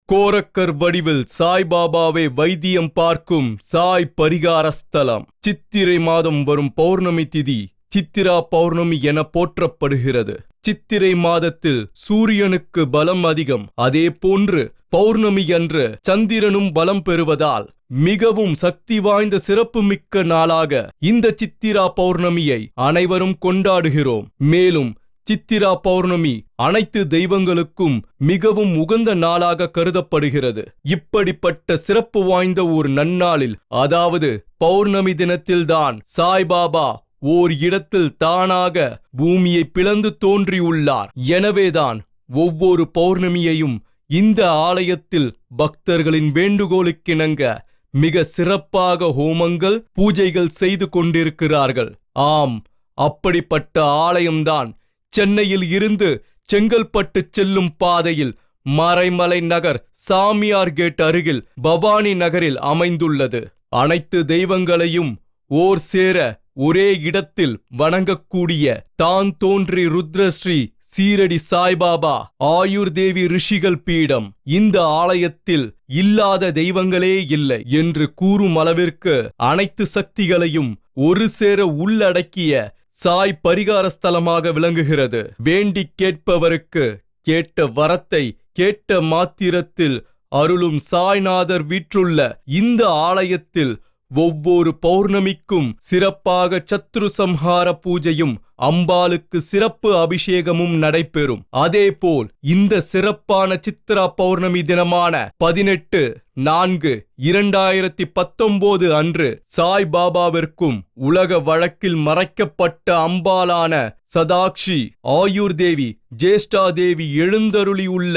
கோரக்கர் வடிவில் சாய்பாபாவை வைத்தியம் பார்க்கும் சாய் பரிகார ஸ்தலம். சித்திரை மாதம் வரும் பௌர்ணமி திதி சித்திரா பௌர்ணமி என போற்றப்படுகிறது. சித்திரை மாதத்தில் சூரியனுக்கு பலம் அதிகம். அதே போன்று பௌர்ணமி அன்று சந்திரனும் பலம் பெறுவதால் மிகவும் சக்தி வாய்ந்த சிறப்புமிக்க நாளாக இந்த சித்திரா பௌர்ணமியை அனைவரும் கொண்டாடுகிறோம். மேலும் சித்திரா பௌர்ணமி அனைத்து தெய்வங்களுக்கும் மிகவும் உகந்த நாளாக கருதப்படுகிறது. இப்படிப்பட்ட சிறப்பு வாய்ந்த ஒரு நன்னாளில், அதாவது பௌர்ணமி தினத்தில்தான் சாய்பாபா ஓர் இடத்தில் தானாக பூமியை பிளந்து தோன்றியுள்ளார். எனவேதான் ஒவ்வொரு பௌர்ணமியையும் இந்த ஆலயத்தில் பக்தர்களின் வேண்டுகோளுக்கிணங்க மிக சிறப்பாக ஹோமங்கள் பூஜைகள் செய்து கொண்டிருக்கிறார்கள். ஆம், அப்படிப்பட்ட ஆலயம்தான் சென்னையில் இருந்து செங்கல்பட்டு செல்லும் பாதையில் மறைமலை நகர் சாமியார் கேட் அருகில் பவானி நகரில் அமைந்துள்ளது. அனைத்து தெய்வங்களையும் ஓர் சேர ஒரே இடத்தில் வணங்கக்கூடிய தான் தோன்றி ருத்ரஸ்ரீ சீரடி சாய்பாபா ஆயுர்தேவி ரிஷிகள் பீடம். இந்த ஆலயத்தில் இல்லாத தெய்வங்களே இல்லை என்று கூறும் அளவிற்கு அனைத்து சக்திகளையும் ஒரு சேர உள்ளடக்கிய சாய் பரிகார ஸ்தலமாக விளங்குகிறது. வேண்டி கேட்பவருக்கு கேட்ட வரத்தை கேட்ட மாத்திரத்தில் அருளும் சாய்நாதர் வீற்றுள்ள இந்த ஆலயத்தில் ஒவ்வொரு பௌர்ணமிக்கும் சிறப்பாக சத்ரு சம்ஹார பூஜையும் அம்பாளுக்கு சிறப்பு அபிஷேகமும் நடைபெறும். அதேபோல் இந்த சிறப்பான சித்ரா பௌர்ணமி தினமான 18/4/2019 அன்று சாய்பாபாவிற்கும் உலக வழக்கில் மறைக்கப்பட்ட அம்பாளான சதாக்ஷி ஆயுர்தேவி ஜேஷ்டாதேவி எழுந்தருளியுள்ள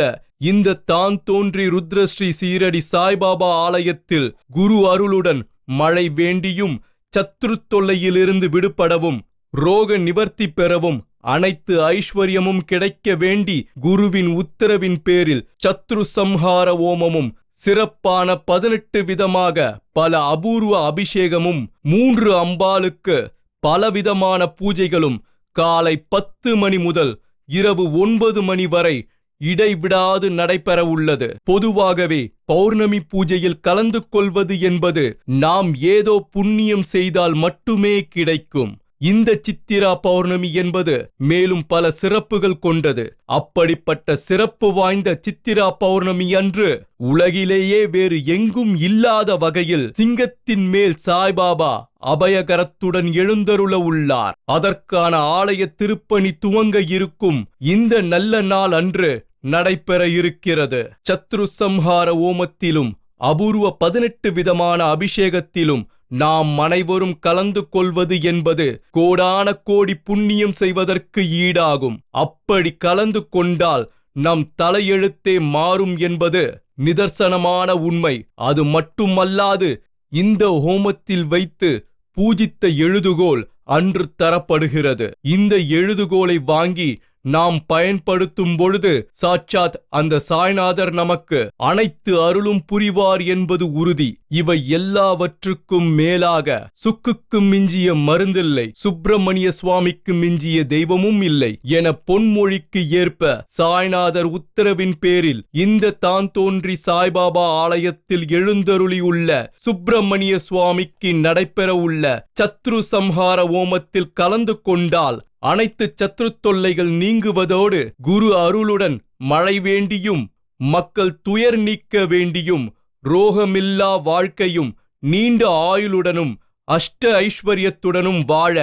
இந்த தான் தோன்றி ருத்ரஸ்ரீ சீரடி சாய்பாபா ஆலயத்தில் குரு அருளுடன் மழை வேண்டியும் சத்ரு தொல்லையிலிருந்து விடுபடவும் ரோக நிவர்த்தி பெறவும் அனைத்து ஐஸ்வர்யமும் கிடைக்க வேண்டி குருவின் உத்தரவின் பேரில் சத்ரு சம்ஹார ஓமமும் சிறப்பான 18 விதமாக பல அபூர்வ அபிஷேகமும் 3 அம்பாளுக்கு பலவிதமான பூஜைகளும் காலை 10 மணி முதல் இரவு 9 மணி வரை இடைவிடாது நடைபெற உள்ளது. பொதுவாகவே பௌர்ணமி பூஜையில் கலந்து கொள்வது என்பது நாம் ஏதோ புண்ணியம் செய்தால் மட்டுமே கிடைக்கும். இந்த சித்திரா பௌர்ணமி என்பது மேலும் பல சிறப்புகள் கொண்டது. அப்படிப்பட்ட சிறப்பு வாய்ந்த சித்திரா பௌர்ணமி அன்று உலகிலேயே வேறு எங்கும் இல்லாத வகையில் சிங்கத்தின் மேல் சாய்பாபா அபயகரத்துடன் எழுந்தருள உள்ளார். அதற்கான ஆலய திருப்பணி துவங்க இருக்கும் இந்த நல்ல நாள் அன்று நடைபெற இருக்கிறது. சத்ரு சம்ஹார ஓமத்திலும் அபூர்வ 18 விதமான அபிஷேகத்திலும் நாம் அனைவரும் கலந்து கொள்வது என்பது கோடான கோடி புண்ணியம் செய்வதற்கு ஈடாகும். அப்படி கலந்து கொண்டால் நம் தலையெழுத்தே மாறும் என்பது நிதர்சனமான உண்மை. அது மட்டுமல்லாது இந்த ஹோமத்தில் வைத்து பூஜித்த எழுதுகோல் அன்று தரப்படுகிறது. இந்த எழுதுகோலை வாங்கி நாம் பயன்படுத்தும் பொழுது சாட்சாத் அந்த சாய்நாதர் நமக்கு அனைத்து அருளும் புரிவார் என்பது உறுதி. இவை எல்லாவற்றுக்கும் மேலாக சுக்குக்கு மிஞ்சிய மருந்தில்லை, சுப்பிரமணிய சுவாமிக்கு மிஞ்சிய தெய்வமும் இல்லை என பொன்மொழிக்கு ஏற்ப சாய்நாதர் உத்தரவின் பேரில் இந்த தான் தோன்றி சாய்பாபா ஆலயத்தில் எழுந்தருளியுள்ள சுப்பிரமணிய சுவாமிக்கு நடைபெற உள்ள சத்ரு சம்ஹார ஓமத்தில் கலந்து கொண்டால் அனைத்து சத்ரு தொல்லைகள் நீங்குவதோடு குரு அருளுடன் மழை வேண்டியும் மக்கள் துயர் நீக்க வேண்டியும் ரோகமில்லா வாழ்க்கையும் நீண்ட ஆயுளுடனும் அஷ்ட ஐஸ்வர்யத்துடனும் வாழ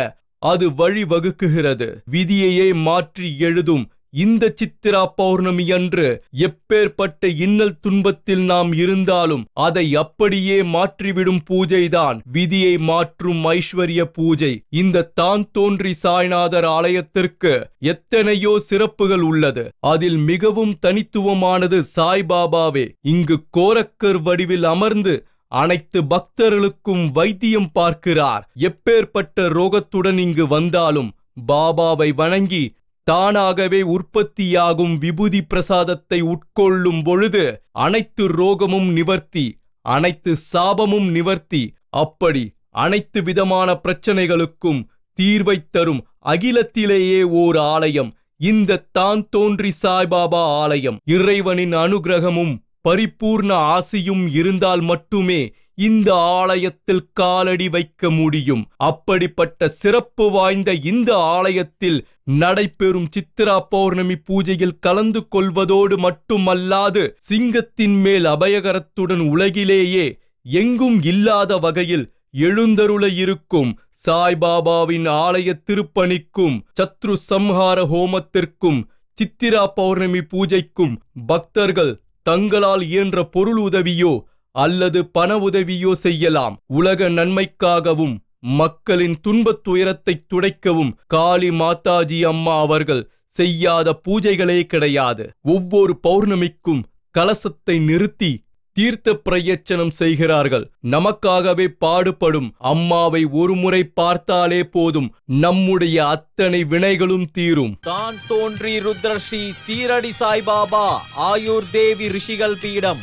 அது வழிவகுக்குகிறது. விதியையே மாற்றி எழுதும் இந்த சித்திரா பௌர்ணமி அன்று எப்பேற்பட்ட இன்னல் துன்பத்தில் நாம் இருந்தாலும் அதை அப்படியே மாற்றிவிடும் பூஜைதான் விதியை மாற்றும் ஐஸ்வர்ய பூஜை. இந்த தான் தோன்றி சாய்நாதர் ஆலயத்திற்கு எத்தனையோ சிறப்புகள் உள்ளது. அதில் மிகவும் தனித்துவமானது சாய்பாபாவே இங்கு கோரக்கர் வடிவில் அமர்ந்து அனைத்து பக்தர்களுக்கும் வைத்தியம் பார்க்கிறார். எப்பேற்பட்ட ரோகத்துடன் இங்கு வந்தாலும் பாபாவை வணங்கி தானாகவே உற்பத்தியாகும் விபூதி பிரசாதத்தை உட்கொள்ளும் பொழுது அனைத்து ரோகமும் நிவர்த்தி, அனைத்து சாபமும் நிவர்த்தி. அப்படி அனைத்து விதமான பிரச்சனைகளுக்கும் தீர்வை தரும் அகிலத்திலேயே ஓர் ஆலயம் இந்த தான் தோன்றி சாய்பாபா ஆலயம். இறைவனின் அனுகிரகமும் பரிபூர்ண ஆசியும் இருந்தால் மட்டுமே இந்த ஆலயத்தில் காலடி வைக்க முடியும். அப்படிப்பட்ட சிறப்பு வாய்ந்த இந்த ஆலயத்தில் நடைபெறும் சித்திரா பௌர்ணமி பூஜையில் கலந்து கொள்வதோடு மட்டுமல்லாது, சிங்கத்தின் மேல் அபயகரத்துடன் உலகிலேயே எங்கும் இல்லாத வகையில் எழுந்தருள இருக்கும் சாய்பாபாவின் ஆலய திருப்பணிக்கும், சத்ரு சம்ஹார ஹோமத்திற்கும், சித்திரா பௌர்ணமி பூஜைக்கும் பக்தர்கள் தங்களால் இயன்ற பொருள் உதவியோ அல்லது பண உதவியோ செய்யலாம். உலக நன்மைக்காகவும் மக்களின் துன்பத் துயரத்தை துடைக்கவும் காளி மாதாஜி அம்மா அவர்கள் செய்யாத பூஜைகளே கிடையாது. ஒவ்வொரு பௌர்ணமிக்கும் கலசத்தை நிறுத்தி தீர்த்த பிரயச்சனம் செய்கிறார்கள். நமக்காகவே பாடுபடும் அம்மாவை ஒருமுறை பார்த்தாலே போதும், நம்முடைய அத்தனை வினைகளும் தீரும். தான் தோன்றி ருத்ரஸ்ரீ சீரடி சாய்பாபா ஆயுர் தேவி ரிஷிகள் பீடம்,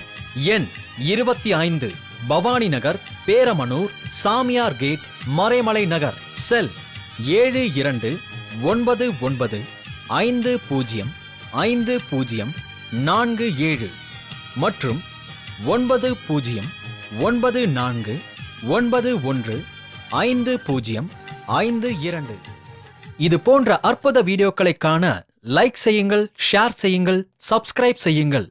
எண் 25, பவானி நகர், பேரமனூர், சாமியார் கேட், மறைமலை நகர். செல் 7299505047 மற்றும் 9094915052. இது போன்ற அற்புத வீடியோக்களை காண லைக் செய்யுங்கள், ஷேர் செய்யுங்கள், சப்ஸ்கிரைப் செய்யுங்கள்.